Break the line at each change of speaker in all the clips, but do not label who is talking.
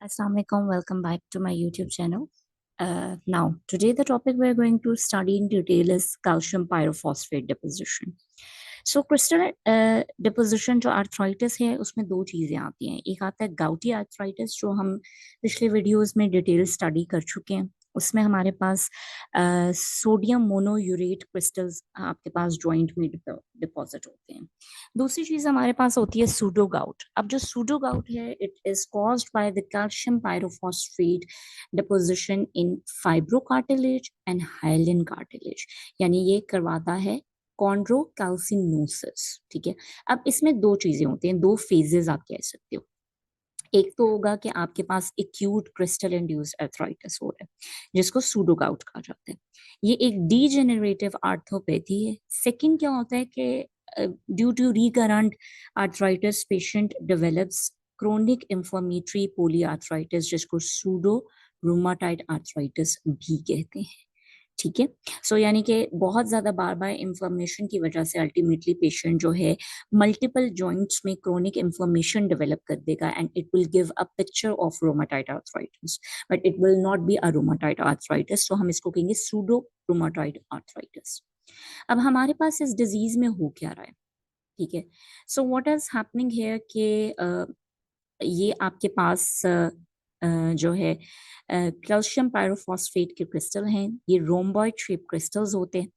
Assalamualaikum. Welcome back to my YouTube channel. Now, today the topic we're going to study in detail is calcium pyrophosphate deposition. So, crystal deposition जो arthritis है उसमें दो चीज़ें आती हैं. एक आता है gouty arthritis जो हम पिछले वीडियोस में डिटेल स्टडी कर चुके हैं. उसमें हमारे पास सोडियम मोनोयूरेट क्रिस्टल्स आपके पास जॉइंट में डिपॉजिट होते हैं. दूसरी चीज हमारे पास होती है सूडो गाउट. अब जो सूडो गाउट है it is caused by the calcium pyrophosphate deposition in fibrocartilage and hyaline cartilage, यानी ये करवाता है कॉन्ड्रोकैल्सिनोसिस. ठीक है. अब इसमें दो चीजें होती हैं, दो फेजेस आप कह सकते हो. एक तो होगा कि आपके पास एक्यूट क्रिस्टल इंड्यूस्ड आर्थराइटिस हो रहा है जिसको सूडो गाउट कहा जाता है. ये एक डीजेनरेटिव आर्थोपैथी है. सेकंड क्या होता है कि due to recurrent arthritis patient develops chronic inflammatory polyarthritis जिसको सूडो रूमाटाइड आर्थराइटिस भी कहते हैं. ठीक है. सो यानी कि बहुत ज्यादा बार बार इंफ्लेमेशन की वजह से अल्टीमेटली पेशेंट जो है मल्टीपल जॉइंट्स में क्रोनिक इंफ्लेमेशन डेवलप कर देगा and it will give a picture of rheumatoid arthritis, but it will not be a rheumatoid arthritis. तो हम इसको कहेंगे सूडो रोमाटाइड आर्थराइटिस. अब हमारे पास इस डिजीज में हो क्या रहा है. ठीक है. So what is happening here कि ये आपके पास जो है कैल्शियम पायरोफॉस्फेट के क्रिस्टल हैं. ये रोम्बॉइड शेप क्रिस्टल्स होते हैं.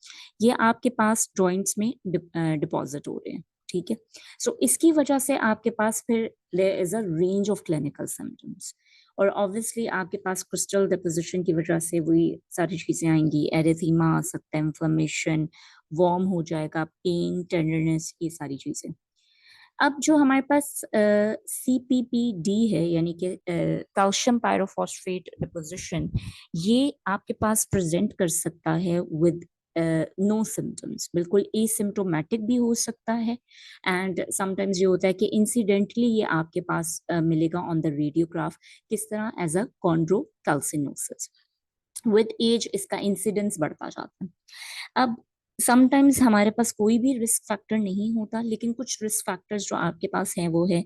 ये आपके पास जॉइंट्स में डिपॉजिट हो रहे हैं. ठीक है. सो इसकी वजह से आपके पास फिर there is a range of clinical symptoms और ऑब्वियसली आपके पास क्रिस्टल डिपोजिशन की वजह से वही सारी चीजें आएंगी. एरिथीमा आ सकता है, इन्फ्लेमेशन, वार्म हो जाएगा, पेन, टेंडरनेस, ये सारी चीजें. अब जो हमारे पास CPPD है यानी कि कैल्शियम पायरोफॉस्फेट डिपोजिशन, ये आपके पास प्रेजेंट कर सकता है विद नो सिम्टम्स, बिल्कुल एसिम्टोमेटिक भी हो सकता है. एंड समटाइम्स ये होता है कि इंसिडेंटली ये आपके पास मिलेगा ऑन द रेडियोग्राफ किस तरह एज अ कॉन्ड्रोकैल्सिनोसिस. विद एज इसका इंसिडेंस बढ़ता जाता है. अब समटाइम्स हमारे पास कोई भी रिस्क फैक्टर नहीं होता, लेकिन कुछ रिस्क फैक्टर्स जो आपके पास हैं वो है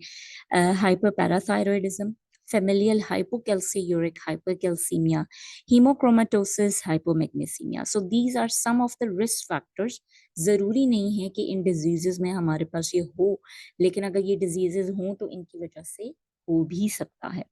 हाइपरपैराथायरॉयडिज्म, familial hypocalciuric hypercalcemia, hemochromatosis, hypomagnesemia. So these are some of the risk factors. जरूरी नहीं है कि इन डिजीजेस में हमारे पास ये हो, लेकिन अगर ये डिजीजेस हों तो इनकी वजह से हो भी सकता है.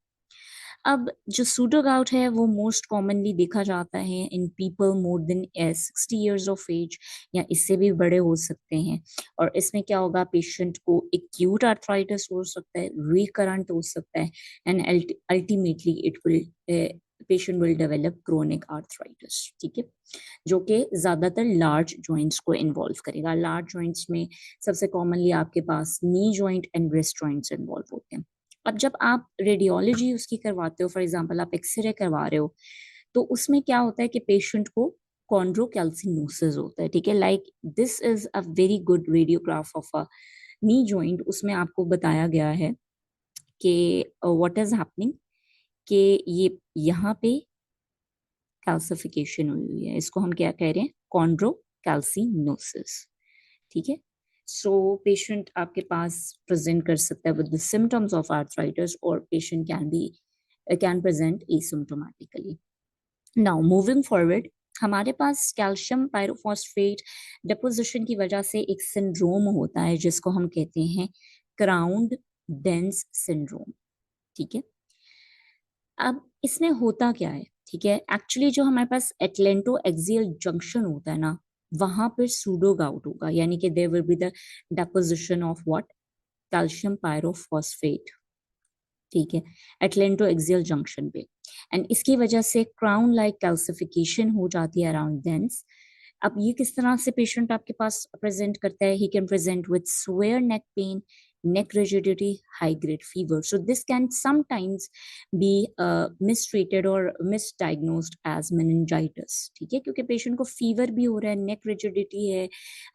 अब जो सूडो गाउट है वो मोस्ट कॉमनली देखा जाता है in people more than 60 years of age या इससे भी बड़े हो सकते हैं. और इसमें क्या होगा, पेशेंट को एक्यूट आर्थराइटिस हो सकता है, रिकरेंट हो सकता है and ultimately it will patient will develop chronic arthritis. ठीक है. जो कि ज्यादातर लार्ज जॉइंट्स को इन्वॉल्व करेगा. लार्ज जॉइंट्स में सबसे कॉमनली आपके पास knee joint and wrist joints involve होते हैं. अब जब आप रेडियोलॉजी उसकी करवाते हो, फॉर एग्जांपल आप एक्सरे करवा रहे हो, तो उसमें क्या होता है कि पेशेंट को कॉन्ड्रोकैल्सिनोसिस होता है. ठीक है. Like this is a very good radiograph of a knee joint. उसमें आपको बताया गया है कि व्हाट इज हैपनिंग, कि ये यहाँ पे कैल्सिफिकेशन हुई है. इसको हम क्या कह रहे हैं, कॉन्ड्रोकैल्सिनोसिस. ठीक है. सो पेशेंट आपके पास प्रेजेंट कर सकता है with the symptoms of arthritis और patient can present asymptomatically. Now moving forward, हमारे पास कैल्शियम पायरोफॉस्फेट डिपोजिशन की वजह से एक सिंड्रोम होता है जिसको हम कहते हैं क्राउन्ड डेंस सिंड्रोम. ठीक है. अब इसमें होता क्या है. ठीक है. एक्चुअली जो हमारे पास एटलेंटो एक्सियल जंक्शन होता है ना, वहां पर सूडो गाउट होगा, यानी कि there will be the deposition of what, calcium pyrophosphate. ठीक है. एटलेंटो एक्सियल जंक्शन पे. एंड इसकी वजह से क्राउन लाइक कैल्सिफिकेशन हो जाती है अराउंड देंस. अब ये किस तरह से पेशेंट आपके पास प्रेजेंट करता है, he can present with swear neck pain, neck rigidity, high grade fever. So this can sometimes be mistreated or misdiagnosed as meningitis. ठीक है. क्योंकि पेशेंट को फीवर भी हो रहा है, नेक रिजिडिटी है,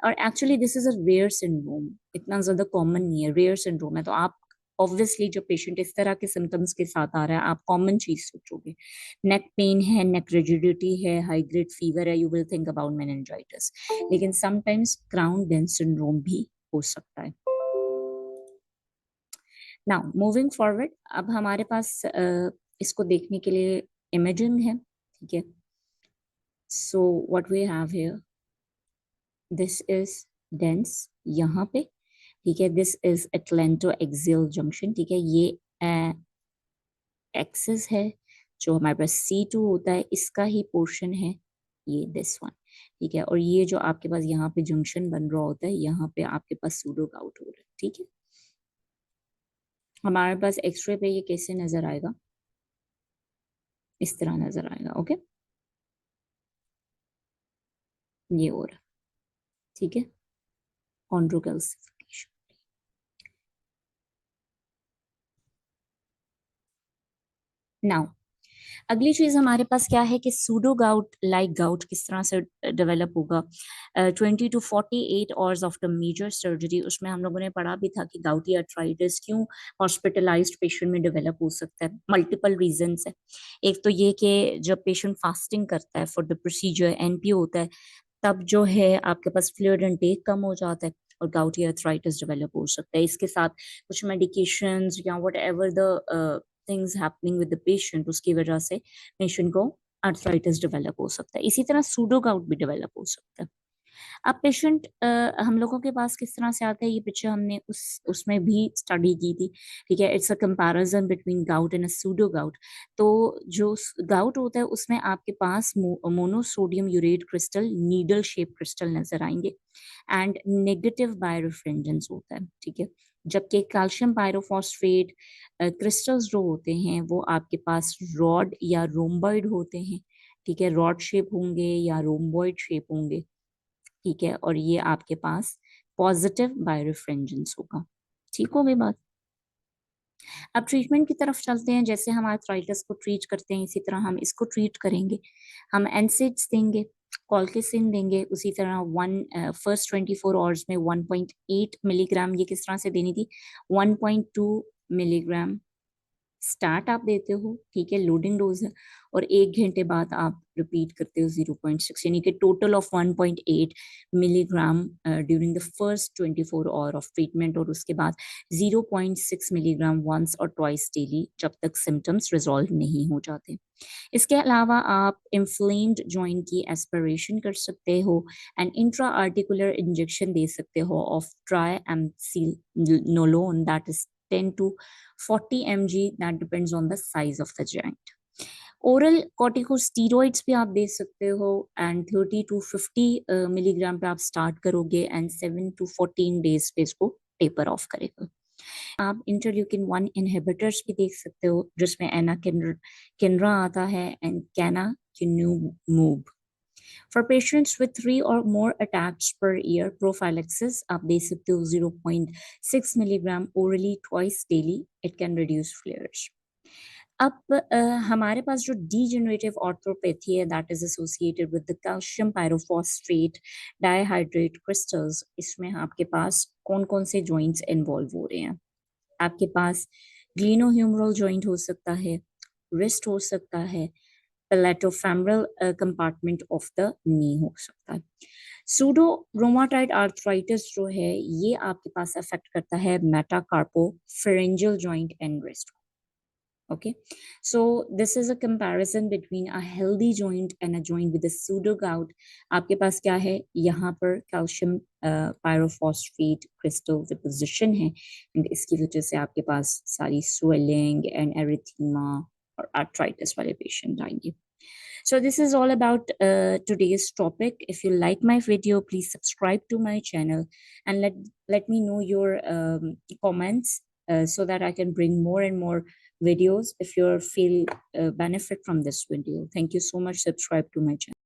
और actually this is a rare syndrome. इतना ज्यादा कॉमन नहीं है, रेयर सिंड्रोम है. तो आप ऑब्वियसली जो पेशेंट इस तरह के सिम्टम्स के साथ आ रहा है, आप कॉमन चीज सोचोगे. नेक पेन है, नेक रिजिडिटी है, हाई ग्रेड फीवर है, you will think about meningitis. लेकिन समटाइम्स क्राउन डेंस सिंड्रोम भी हो सकता है. नाउ मूविंग फॉरवर्ड, अब हमारे पास इसको देखने के लिए इमेजिंग है, ठीक है। So what we have here, this is dens यहाँ पे, ठीक है। This is atlanto axial junction, ठीक है। ये एक्सिस है जो हमारे पास C2 होता है, इसका ही पोर्शन है ये दिस वन, ठीक है। और ये जो आपके पास यहाँ पे जंक्शन बन रहा होता है, यहाँ पे आपके पास सूडो गाउट हो रहा है, ठीक है। हमारे पास एक्सरे पे ये कैसे नजर आएगा, इस तरह नजर आएगा, ओके। ये हो रहा है, ठीक है, कॉन्ड्रोकैल्सिफिकेशन। नाउ अगली चीज हमारे पास क्या है कि सूडो गाउट लाइक गाउट किस तरह से डेवलप होगा। 20 to 48 hours after major surgery, उसमें हम लोगों ने पढ़ा भी था कि गाउटी आर्थराइटिस क्यों हॉस्पिटलाइज्ड पेशेंट में डेवलप हो सकता है। मल्टीपल रीजंस है। एक तो ये कि जब पेशेंट फास्टिंग करता है फॉर द प्रोसीजर, NPO होता है, तब जो है आपके पास फ्लूइड इनटेक कम हो जाता है और गाउटी आर्थराइटिस डेवलप हो सकता है। इसके साथ कुछ मेडिकेशंस या what ever the things happening with the patient, उसकी वजह से पेशेंट को आर्थराइटिस डेवलप हो सकता है। इसी तरह सूडो गाउट भी डेवलप हो सकता है। अब पेशेंट हम लोगों के पास किस तरह से आता है, ये पिक्चर हमने उसमें भी स्टडी की थी, ठीक है। It's a comparison between gout and a pseudo gout. तो जो गाउट होता है उसमें आपके पास monosodium urate crystal, needle shape crystal नजर आएंगे एंड नेगेटिव बायोरिफ्रेंजेंस होता है, ठीक है। जबकि कैल्शियम पायरोफॉस्फेट क्रिस्टल्स जो होते हैं वो आपके पास रॉड या रोम्बॉइड होते हैं, ठीक है। रॉड शेप होंगे या रोम्बॉइड शेप होंगे, ठीक है। और ये आपके पास पॉजिटिव बायोरिफ्रेंजेंस होगा, ठीक हो गई बात। अब ट्रीटमेंट की तरफ चलते हैं। जैसे हम आर्थराइटिस को ट्रीट करते हैं, इसी तरह हम इसको ट्रीट करेंगे। हम एनसेड्स देंगे, कॉलकेसिन देंगे। उसी तरह फर्स्ट 24 आवर्स में 1.8 मिलीग्राम, ये किस तरह से देनी थी, 1.2 मिलीग्राम स्टार्ट आप देते हो, ठीक है, लोडिंग डोज है। और 1 घंटे बाद आप रिपीट करते हो 0.6, यानी कि total of 1.8 milligram during the first 24 hour of treatment. और उसके बाद 0.6 मिलीग्राम वंस और ट्वाइस डेली, जब तक सिम्टम्स रिजॉल्व नहीं हो जाते। इसके अलावा आप इन्फ्लेम्ड जॉइंट की एस्पिरेशन कर सकते हो एंड इंट्रा आर्टिकुलर इंजेक्शन दे सकते हो of triamcinolone, that is 10 to 40 mg, that depends on the size of the joint. Oral corticosteroids भी आप दे सकते हो एंड 30 to 50 मिलीग्राम पे आप स्टार्ट करोगे एंड 7 to 14 डेज पे इसको टेपर ऑफ करेगा। आप इंटरल्यूकिन 1 इनहिबिटर्स भी देख सकते हो, जिसमें एनाकिनरा आता है and canakinumab. For patients with 3 or more attacks per year, prophylaxis आप दे सकते हो 0.6 milligram orally twice daily, it can reduce फ्लेयर्स। अब हमारे पास जो डीजेनरेटिव ऑर्थोपैथी है, that is associated with the calcium pyrophosphate dihydrate crystals, इसमें आपके पास कौन कौन से जॉइंट्स इन्वॉल्व हो रहे हैं। आपके पास ग्लिनोह्यूमरल जॉइंट हो सकता है, रिस्ट हो सकता है, पैलेटोफेमरल कंपार्टमेंट ऑफ द नी हो सकता है। सूडो रोमाटाइड आर्थराइटिस जो है ये आपके पास अफेक्ट करता है metacarpophalangeal joint and wrist. Okay, so this is a comparison between a healthy joint and a joint with a pseudo gout. आपके पास क्या है, यहाँ पर कैल्शियम पायरोफॉस्फेट क्रिस्टल डिपोजिशन है एंड इसकी वजह से आपके पास सारी स्वेलिंग एंड एरिथीमा और आर्थराइटिस वाले पेशेंट आएंगे। So this is all about today's topic. If you like my video, please subscribe to my channel and let me know your comments so that I can bring more and more videos if you feel benefit from this video. Thank you so much. Subscribe to my channel.